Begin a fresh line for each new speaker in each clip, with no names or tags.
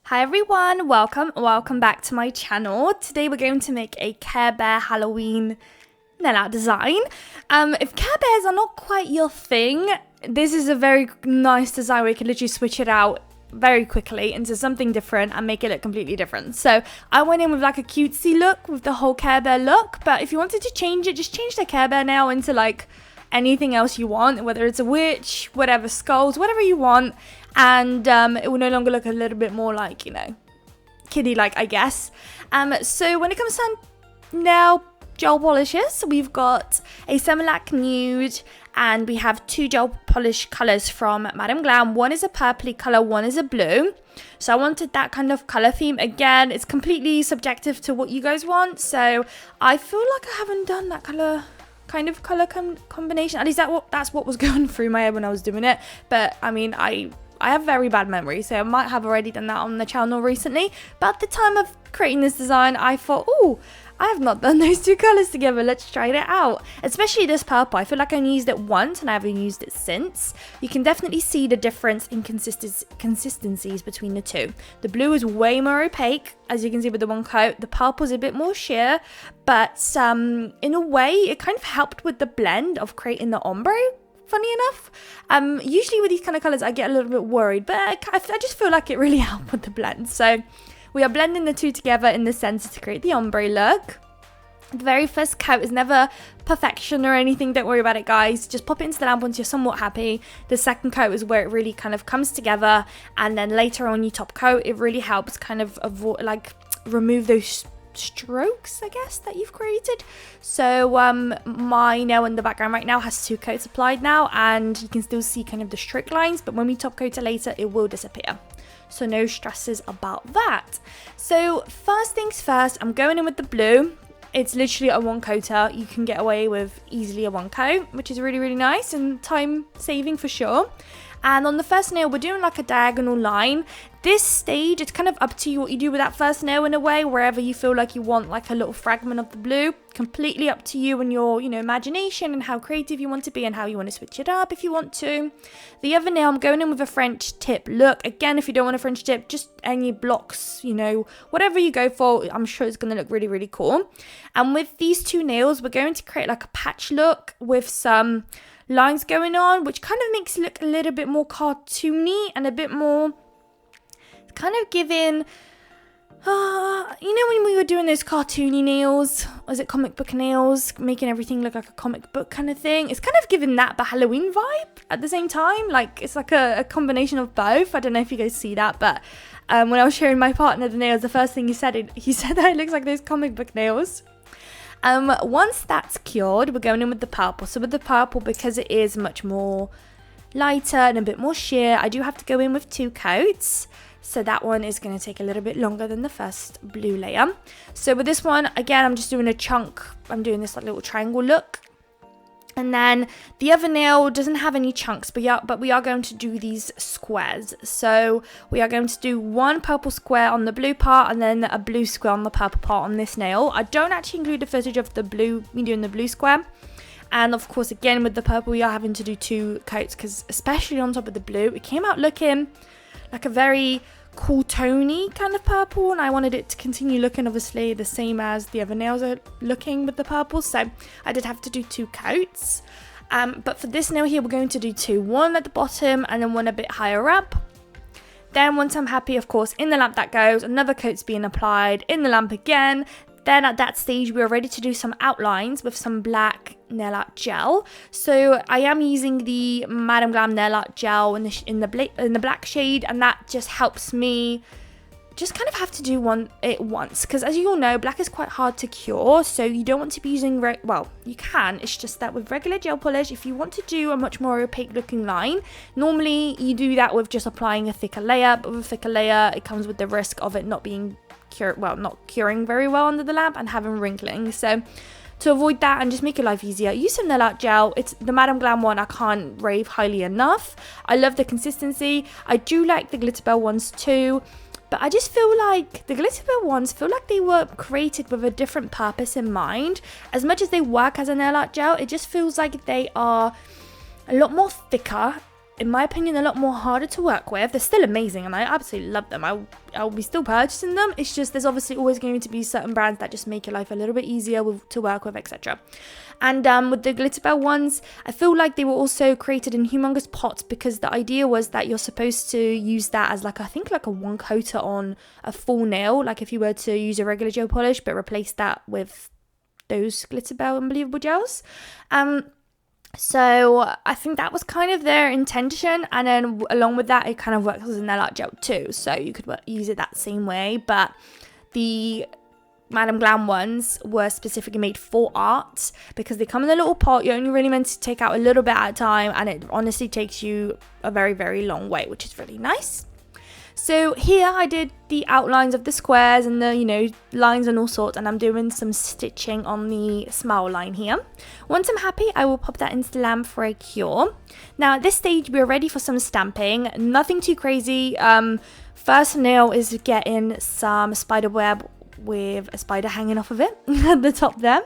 Hi everyone, welcome back to my channel. Today we're going to make a Care Bear Halloween nail art design. If Care Bears are not quite your thing, this is a very nice design where you can literally switch it out very quickly into something different and make it look completely different. So I went in with like a cutesy look with the whole Care Bear look, but if you wanted to change it, just change the Care Bear nail into like anything else you want, whether it's a witch, whatever, skulls, whatever you want. And it will no longer look a little bit more like, kiddie-like, I guess. So when it comes to nail gel polishes, we've got a Semilac Nude, and we have two gel polish colours from Madam Glam. One is a purpley colour, one is a blue. So I wanted that kind of colour theme. Again, it's completely subjective to what you guys want. So I feel like I haven't done that colour combination. At least that's what was going through my head when I was doing it. But I mean, I have very bad memory, so I might have already done that on the channel recently. But at the time of creating this design, I thought, oh, I have not done those two colours together. Let's try it out. Especially this purple. I feel like I only used it once and I haven't used it since. You can definitely see the difference in consistencies between the two. The blue is way more opaque, as you can see with the one coat. The purple is a bit more sheer, but in a way, it kind of helped with the blend of creating the ombre. Funny enough, usually with these kind of colours I get a little bit worried, but I just feel like it really helped with the blend. So we are blending the two together in the centre to create the ombre look. The very first coat is never perfection or anything, don't worry about it guys, just pop it into the lamp once you're somewhat happy. The second coat is where it really kind of comes together, and then later on you top coat, it really helps kind of avoid, like, remove those strokes, I guess, that you've created. So my nail in the background right now has two coats applied now, and you can still see kind of the stroke lines, but when we top coat it later it will disappear, so no stresses about that. So first things first, I'm going in with the blue. It's literally a one coater. You can get away with easily a one coat, which is really, really nice and time saving for sure. And on the first nail, we're doing like a diagonal line. This stage, it's kind of up to you what you do with that first nail in a way, wherever you feel like you want like a little fragment of the blue. Completely up to you and your, imagination and how creative you want to be and how you want to switch it up if you want to. The other nail, I'm going in with a French tip look. Again, if you don't want a French tip, just any blocks, whatever you go for, I'm sure it's going to look really, really cool. And with these two nails, we're going to create like a patch look with some lines going on, which kind of makes it look a little bit more cartoony and a bit more kind of giving when we were doing those cartoony nails, was it comic book nails, making everything look like a comic book kind of thing? It's kind of giving that but Halloween vibe at the same time. Like, it's like a combination of both. I don't know if you guys see that, but when I was showing my partner the nails, the first thing he said that it looks like those comic book nails. Once that's cured, we're going in with the purple. So with the purple, because it is much more lighter and a bit more sheer, I do have to go in with two coats. So that one is going to take a little bit longer than the first blue layer. So with this one, again, I'm just doing a chunk. I'm doing this like little triangle look. And then the other nail doesn't have any chunks, but we are going to do these squares. So we are going to do one purple square on the blue part and then a blue square on the purple part on this nail. I don't actually include the footage of me doing the blue square. And of course, again, with the purple, we are having to do two coats because especially on top of the blue, it came out looking like a very cool tony kind of purple, and I wanted it to continue looking obviously the same as the other nails are looking with the purple, so I did have to do two coats. But for this nail here, we're going to do two, one at the bottom and then one a bit higher up. Then once I'm happy, of course, in the lamp that goes, another coat's being applied in the lamp again. Then at that stage, we are ready to do some outlines with some black nail art gel. So I am using the Madam Glam nail art gel in the black shade, and that just helps me just kind of have to do it once, because as you all know, black is quite hard to cure, so you don't want to be using you can, it's just that with regular gel polish, if you want to do a much more opaque looking line, normally you do that with just applying a thicker layer, but with a thicker layer it comes with the risk of it not being not curing very well under the lamp and having wrinkling. So to avoid that and just make your life easier, use some nail art gel. It's the Madam Glam one, I can't rave highly enough. I love the consistency. I do like the Glitterbell ones too, but I just feel like the Glitterbell ones feel like they were created with a different purpose in mind. As much as they work as a nail art gel, it just feels like they are a lot more thicker in my opinion, a lot more harder to work with. They're still amazing and I absolutely love them. I'll be still purchasing them. It's just there's obviously always going to be certain brands that just make your life a little bit easier to work with, etc. And with the Glitterbell ones, I feel like they were also created in humongous pots because the idea was that you're supposed to use that as like, I think like a one coater on a full nail, like if you were to use a regular gel polish, but replace that with those Glitterbell Unbelievable gels. So I think that was kind of their intention, and then along with that it kind of works as a nail art gel too, so you could use it that same way. But the Madam Glam ones were specifically made for art because they come in a little pot. You're only really meant to take out a little bit at a time, and it honestly takes you a very, very long way, which is really nice. So here I did the outlines of the squares and the, lines and all sorts, and I'm doing some stitching on the smile line here. Once I'm happy, I will pop that into the lamp for a cure. Now at this stage, we're ready for some stamping. Nothing too crazy. First nail is getting some spider web with a spider hanging off of it at the top there.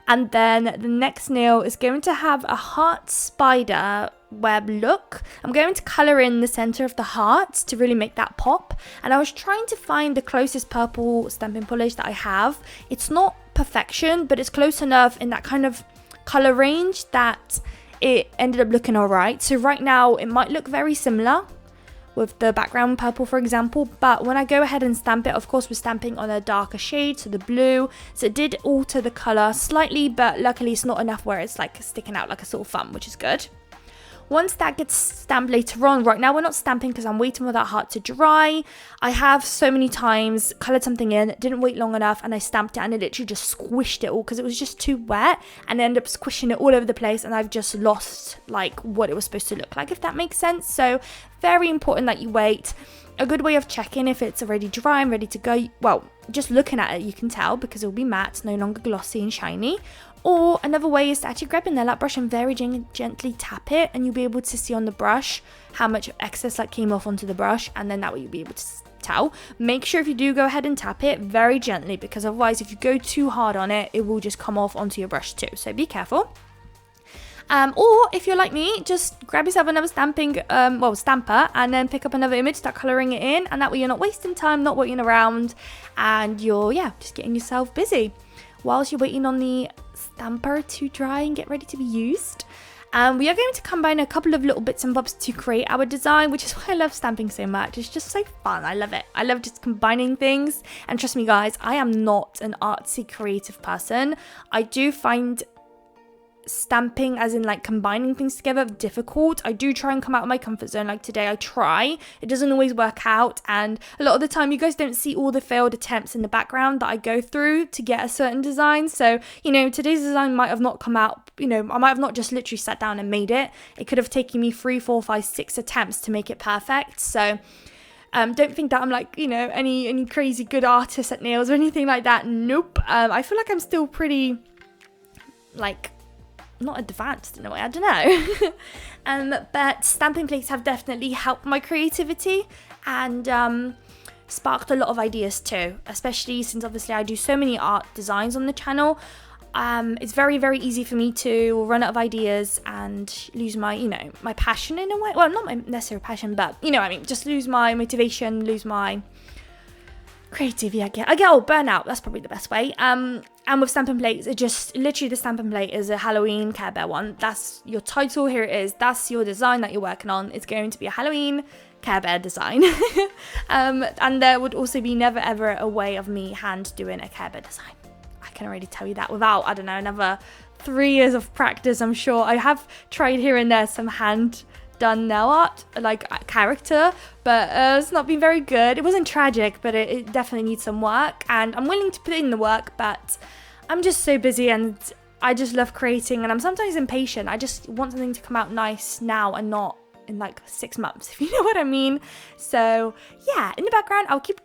And then the next nail is going to have a heart spider web look. I'm going to colour in the centre of the heart to really make that pop. And I was trying to find the closest purple stamping polish that I have. It's not perfection, but it's close enough in that kind of colour range that it ended up looking alright. So right now it might look very similar with the background purple, for example, but when I go ahead and stamp it, of course we're stamping on a darker shade, so the blue, so it did alter the colour slightly, but luckily it's not enough where it's like sticking out like a sore thumb, which is good. Once that gets stamped later on, right now we're not stamping because I'm waiting for that heart to dry. I have so many times coloured something in, didn't wait long enough, and I stamped it and it literally just squished it all because it was just too wet, and I ended up squishing it all over the place, and I've just lost like what it was supposed to look like, if that makes sense. So very important that you wait. A good way of checking if it's already dry and ready to go, well, just looking at it you can tell because it will be matte, no longer glossy and shiny. Or another way is to actually grab your nail art brush and very gently tap it, and you'll be able to see on the brush how much excess like came off onto the brush, and then that way you'll be able to tell. Make sure if you do go ahead and tap it very gently, because otherwise if you go too hard on it, it will just come off onto your brush too, so be careful. Or if you're like me, just grab yourself another stamper, and then pick up another image, start colouring it in, and that way you're not wasting time, not waiting around, and you're just getting yourself busy. Whilst you're waiting on the stamper to dry and get ready to be used, we are going to combine a couple of little bits and bobs to create our design, which is why I love stamping so much. It's just so fun. I love it. I love just combining things, and trust me guys, I am not an artsy creative person. I do find stamping, as in like combining things together, difficult. I do try and come out of my comfort zone. Like today I try, it doesn't always work out, and a lot of the time you guys don't see all the failed attempts in the background that I go through to get a certain design. So today's design might have not come out, I might have not just literally sat down and made it. It could have taken me 3, 4, 5, 6 attempts to make it perfect. So don't think that I'm like, any crazy good artist at nails or anything like that. Nope. I feel like I'm still pretty like not advanced in a way, I don't know. But stamping plates have definitely helped my creativity and sparked a lot of ideas too, especially since obviously I do so many art designs on the channel. It's very, very easy for me to run out of ideas and lose my, my passion in a way. Well, not my necessary passion, but just lose my motivation, lose my creativity. I get burnout. That's probably the best way. And with stamping plates, it just literally, the stamping plate is a Halloween Care Bear one. That's your title. Here it is. That's your design that you're working on. It's going to be a Halloween Care Bear design. And there would also be never ever a way of me hand doing a Care Bear design. I can already tell you that without, I don't know, another 3 years of practice. I'm sure I have tried here and there some hand done nail art, like character, but it's not been very good. It wasn't tragic, but it definitely needs some work, and I'm willing to put in the work, but I'm just so busy and I just love creating, and I'm sometimes impatient. I just want something to come out nice now and not in like 6 months, if you know what I mean. So yeah, in the background I'll keep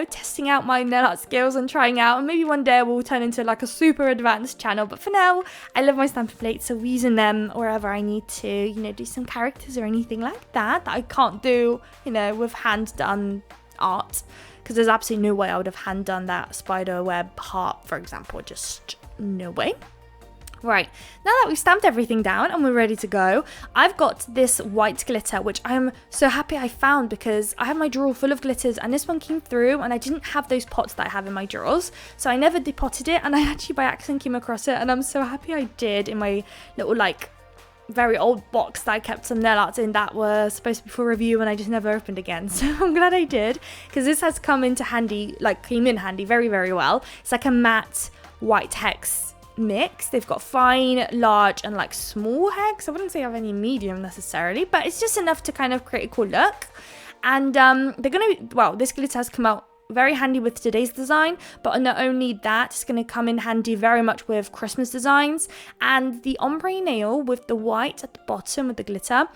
testing out my nail art skills and trying out, and maybe one day we'll turn into like a super advanced channel. But for now, I love my stamping plates, so using them wherever I need to, do some characters or anything like that I can't do, with hand done art, because there's absolutely no way I would have hand done that spider web heart, for example. Just no way. Right, now that we've stamped everything down and we're ready to go, I've got this white glitter, which I'm so happy I found because I have my drawer full of glitters and this one came through and I didn't have those pots that I have in my drawers. So I never depotted it and I actually by accident came across it and I'm so happy I did in my little like very old box that I kept some nail arts in that were supposed to be for review and I just never opened again. So I'm glad I did because this has come into handy, like came in handy very, very well. It's like a matte white hex mix. They've got fine, large and like small hex. I wouldn't say I have any medium necessarily, but it's just enough to kind of create a cool look. And they're gonna be, well, this glitter has come out very handy with today's design, but not only that, it's going to come in handy very much with Christmas designs. And the ombre nail with the white at the bottom with the glitter,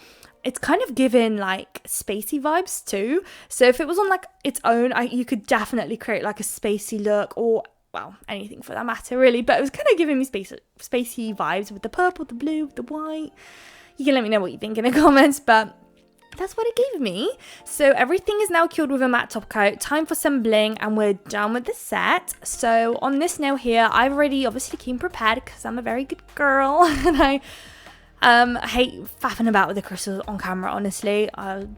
it's kind of given like spacey vibes too. So if it was on like its own, you could definitely create like a spacey look, or well, anything for that matter really, but it was kind of giving me spacey vibes with the purple, the blue, the white. You can let me know what you think in the comments, but that's what it gave me. So everything is now cured with a matte top coat. Time for some bling and we're done with the set. So on this nail here, I've already obviously came prepared because I'm a very good girl and I hate faffing about with the crystals on camera, honestly.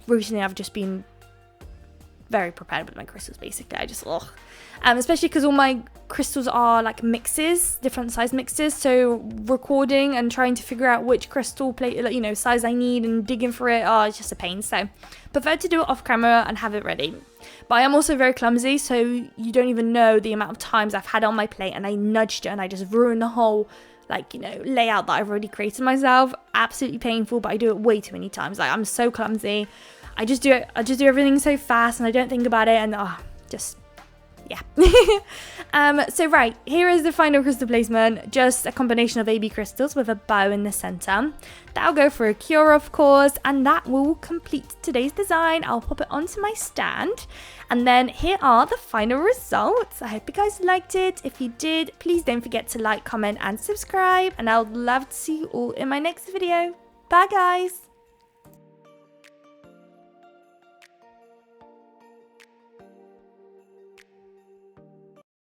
Recently I've just been very prepared with my crystals basically. I just, especially because all my crystals are like mixes, different size mixes, so recording and trying to figure out which crystal plate, size I need and digging for it, it's just a pain. So prefer to do it off camera and have it ready. But I am also very clumsy, so you don't even know the amount of times I've had it on my plate and I nudged it and I just ruined the whole layout that I've already created myself. Absolutely painful, but I do it way too many times. Like, I'm so clumsy. I just do everything so fast and I don't think about it, and yeah. So right, here is the final crystal placement. Just a combination of AB crystals with a bow in the center. That'll go for a cure, of course, and that will complete today's design. I'll pop it onto my stand, and then here are the final results. I hope you guys liked it. If you did, please don't forget to like, comment and subscribe, and I'd love to see you all in my next video. Bye guys.